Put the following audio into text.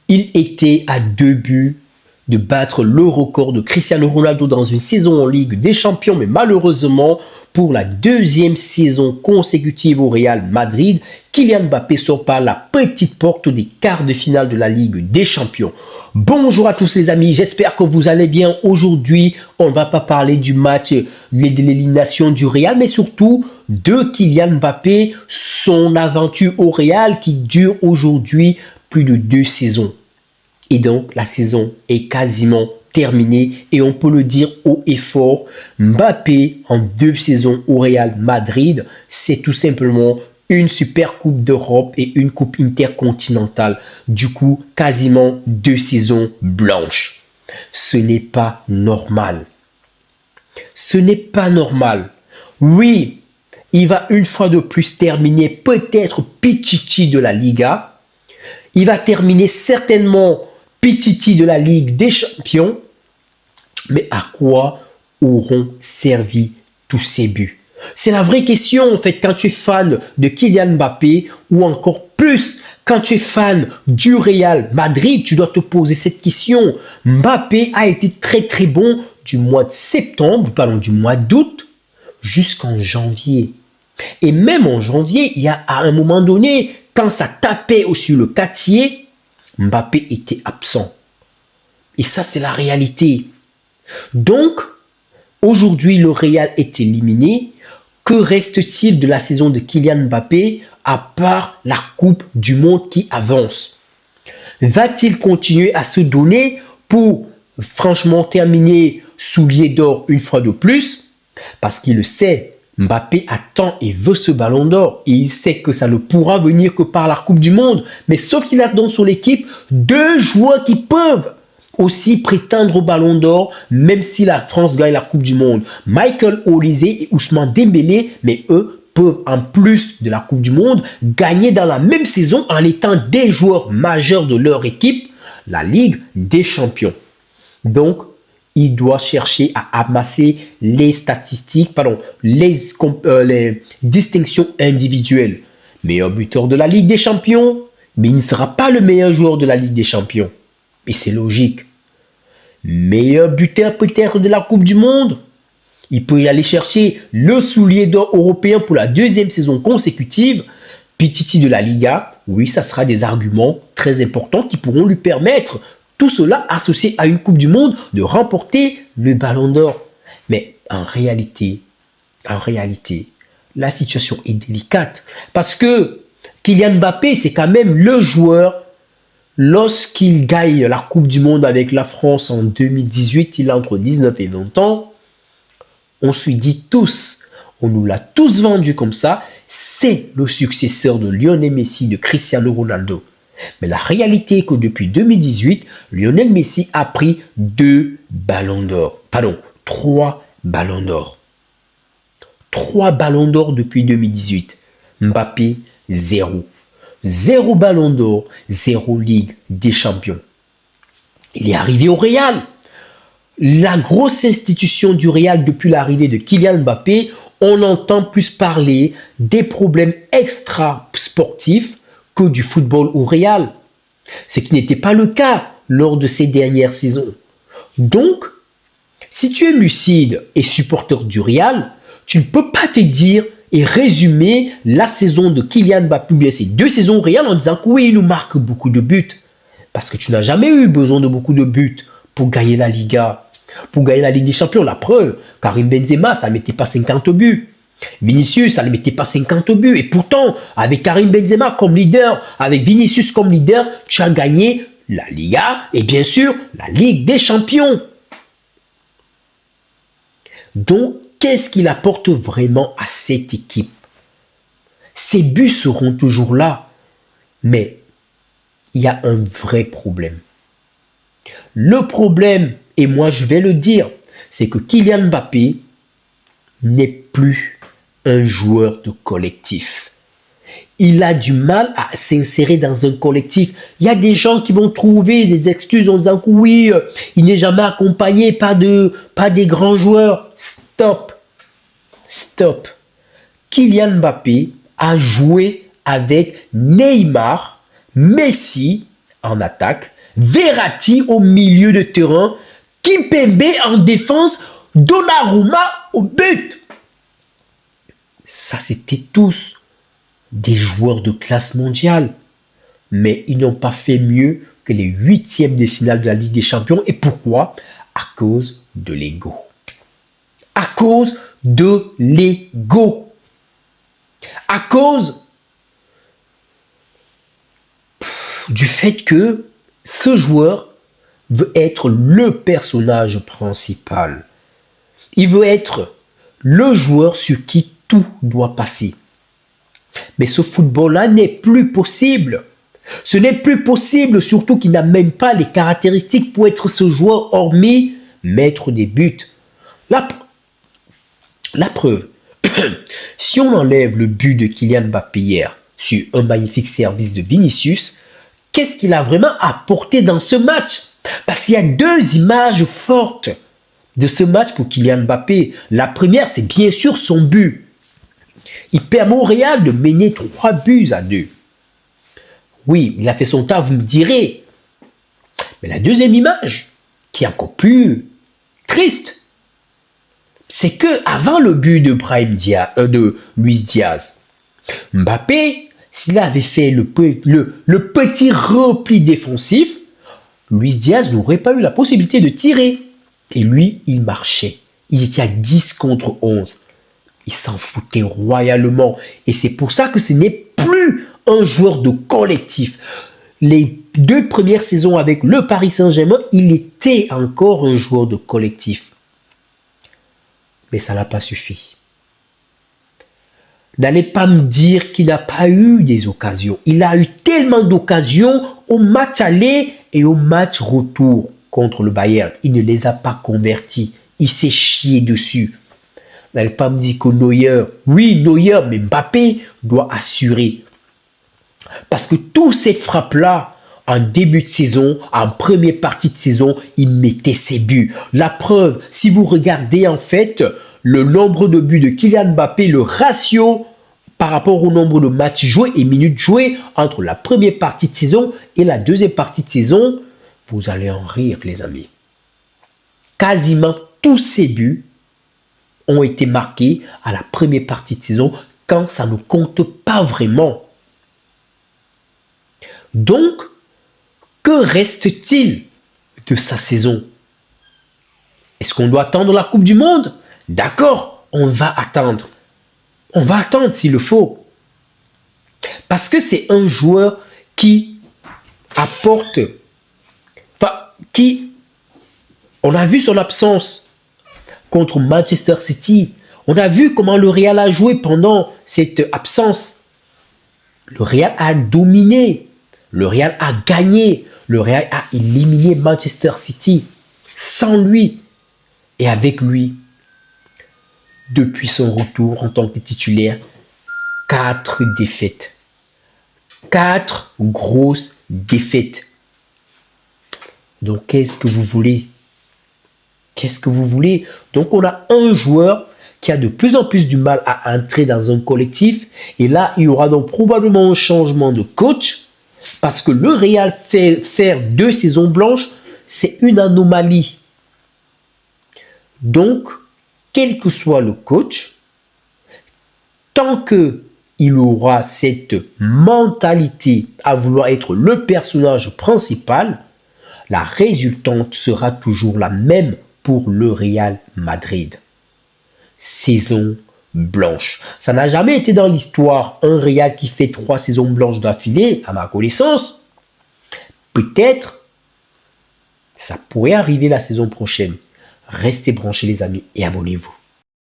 Il était à 2 buts de battre le record de Cristiano Ronaldo dans une saison en Ligue des Champions, mais malheureusement, pour la deuxième saison consécutive au Real Madrid, Kylian Mbappé sort par la petite porte des quarts de finale de la Ligue des Champions. Bonjour à tous les amis, j'espère que vous allez bien. Aujourd'hui, on ne va pas parler du match de l'élimination du Real, mais surtout de Kylian Mbappé, son aventure au Real qui dure aujourd'hui plus de 2 saisons. Et donc, la saison est quasiment terminée et on peut le dire haut et fort, Mbappé en 2 saisons au Real Madrid, c'est tout simplement une super coupe d'Europe et une coupe intercontinentale. Du coup, quasiment 2 saisons blanches. Ce n'est pas normal. Ce n'est pas normal. Oui, il va une fois de plus terminer peut-être Pichichi de la Liga. Il va terminer certainement Pichichi de la Ligue des Champions. Mais à quoi auront servi tous ces buts? C'est la vraie question en fait quand tu es fan de Kylian Mbappé ou encore plus quand tu es fan du Real Madrid, tu dois te poser cette question. Mbappé a été très bon du mois de septembre, pardon, du mois d'août jusqu'en janvier. Et même en janvier, il y a à un moment donné, quand ça tapait sur le quartier, Mbappé était absent. Et ça, c'est la réalité. Donc, aujourd'hui, le Real est éliminé. Que reste-t-il de la saison de Kylian Mbappé à part la Coupe du Monde qui avance? Va-t-il continuer à se donner pour franchement terminer soulier d'or une fois de plus? Parce qu'il le sait, Mbappé attend et veut ce ballon d'or. Et il sait que ça ne pourra venir que par la Coupe du Monde. Mais sauf qu'il a dans son équipe 2 joueurs qui peuvent aussi prétendre au ballon d'or, même si la France gagne la Coupe du Monde. Michael Olise et Ousmane Dembélé, mais eux peuvent en plus de la Coupe du Monde gagner dans la même saison en étant des joueurs majeurs de leur équipe, la Ligue des Champions. Donc, il doit chercher à amasser les statistiques, les distinctions individuelles. Meilleur buteur de la Ligue des Champions, mais il ne sera pas le meilleur joueur de la Ligue des Champions. Et c'est logique. Meilleur buteur peut-être de la Coupe du Monde. Il peut y aller chercher le soulier d'or européen pour la 2e saison consécutive. Pichichi de la Liga. Oui, ça sera des arguments très importants qui pourront lui permettre, tout cela associé à une Coupe du Monde, de remporter le ballon d'or. Mais en réalité, la situation est délicate. Parce que Kylian Mbappé, c'est quand même le joueur. Lorsqu'il gagne la Coupe du Monde avec la France en 2018, il a entre 19 et 20 ans. On se dit tous, on nous l'a tous vendu comme ça, c'est le successeur de Lionel Messi, de Cristiano Ronaldo. Mais la réalité est que depuis 2018, Lionel Messi a pris 2 ballons d'or. Pardon, 3 ballons d'or. 3 ballons d'or depuis 2018. Mbappé, 0. 0 ballon d'or, 0 Ligue des Champions. Il est arrivé au Real. La grosse institution du Real depuis l'arrivée de Kylian Mbappé, on entend plus parler des problèmes extra-sportifs que du football au Real. Ce qui n'était pas le cas lors de ces dernières saisons. Donc, si tu es lucide et supporter du Real, tu ne peux pas te dire et résumer la saison de Kylian Mbappé, bien ces 2 saisons au Real en disant que oui, il nous marque beaucoup de buts. Parce que tu n'as jamais eu besoin de beaucoup de buts pour gagner la Liga, pour gagner la Ligue des Champions. La preuve, Karim Benzema, ça ne mettait pas 50 buts. Vinicius, ça ne mettait pas 50 buts. Et pourtant, avec Karim Benzema comme leader, avec Vinicius comme leader, tu as gagné la Liga et bien sûr la Ligue des Champions. Donc, qu'est-ce qu'il apporte vraiment à cette équipe? Ces buts seront toujours là, mais il y a un vrai problème. Le problème, et moi je vais le dire, c'est que Kylian Mbappé n'est plus un joueur de collectif. Il a du mal à s'insérer dans un collectif. Il y a des gens qui vont trouver des excuses en disant que oui, il n'est jamais accompagné par des grands joueurs. Stop. Kylian Mbappé a joué avec Neymar, Messi en attaque, Verratti au milieu de terrain, Kimpembe en défense, Donnarumma au but. Ça, c'était tous des joueurs de classe mondiale. Mais ils n'ont pas fait mieux que les huitièmes de finale de la Ligue des Champions. Et pourquoi? À cause de l'ego. À cause de l'ego. À cause du fait que ce joueur veut être le personnage principal. Il veut être le joueur sur qui tout doit passer. Mais ce football-là n'est plus possible. Ce n'est plus possible, surtout qu'il n'a même pas les caractéristiques pour être ce joueur, hormis mettre des buts. La preuve, si on enlève le but de Kylian Mbappé hier sur un magnifique service de Vinicius, qu'est-ce qu'il a vraiment apporté dans ce match? Parce qu'il y a deux images fortes de ce match pour Kylian Mbappé. La première, c'est bien sûr son but. Il permet au Real de mener 3-2. Oui, il a fait son tas, vous me direz. Mais la deuxième image, qui est encore plus triste, c'est que avant le but de Luis Diaz, Mbappé, s'il avait fait le petit repli défensif, Luis Diaz n'aurait pas eu la possibilité de tirer. Et lui, il marchait. Ils étaient à 10 contre 11. Il s'en foutait royalement. Et c'est pour ça que ce n'est plus un joueur de collectif. Les 2 premières saisons avec le Paris Saint-Germain, il était encore un joueur de collectif. Mais ça n'a pas suffi. N'allez pas me dire qu'il n'a pas eu des occasions. Il a eu tellement d'occasions au match aller et au match retour contre le Bayern. Il ne les a pas convertis. Il s'est chié dessus. N'allez pas me dire que Neuer, oui Neuer, mais Mbappé doit assurer. Parce que tous ces frappes-là, en début de saison, en première partie de saison, il mettait ses buts. La preuve, si vous regardez en fait le nombre de buts de Kylian Mbappé, le ratio par rapport au nombre de matchs joués et minutes jouées entre la première partie de saison et la deuxième partie de saison, vous allez en rire, les amis. Quasiment tous ces buts ont été marqués à la première partie de saison quand ça ne compte pas vraiment. Donc, que reste-t-il de sa saison? Est-ce qu'on doit attendre la Coupe du Monde? D'accord, on va attendre. On va attendre s'il le faut. Parce que c'est un joueur qui apporte... On a vu son absence contre Manchester City. On a vu comment le Real a joué pendant cette absence. Le Real a dominé. Le Real a gagné. Le Real a éliminé Manchester City. Sans lui. Et avec lui, depuis son retour en tant que titulaire, 4 défaites. 4 grosses défaites. Donc, qu'est-ce que vous voulez? Qu'est-ce que vous voulez? Donc, on a un joueur qui a de plus en plus du mal à entrer dans un collectif. Et là, il y aura donc probablement un changement de coach. Parce que le Real faire 2 saisons blanches, c'est une anomalie. Donc, quel que soit le coach, tant qu'il aura cette mentalité à vouloir être le personnage principal, la résultante sera toujours la même pour le Real Madrid. Saison blanche. Ça n'a jamais été dans l'histoire un Real qui fait 3 saisons blanches d'affilée, à ma connaissance. Peut-être, ça pourrait arriver la saison prochaine. Restez branchés les amis et abonnez-vous.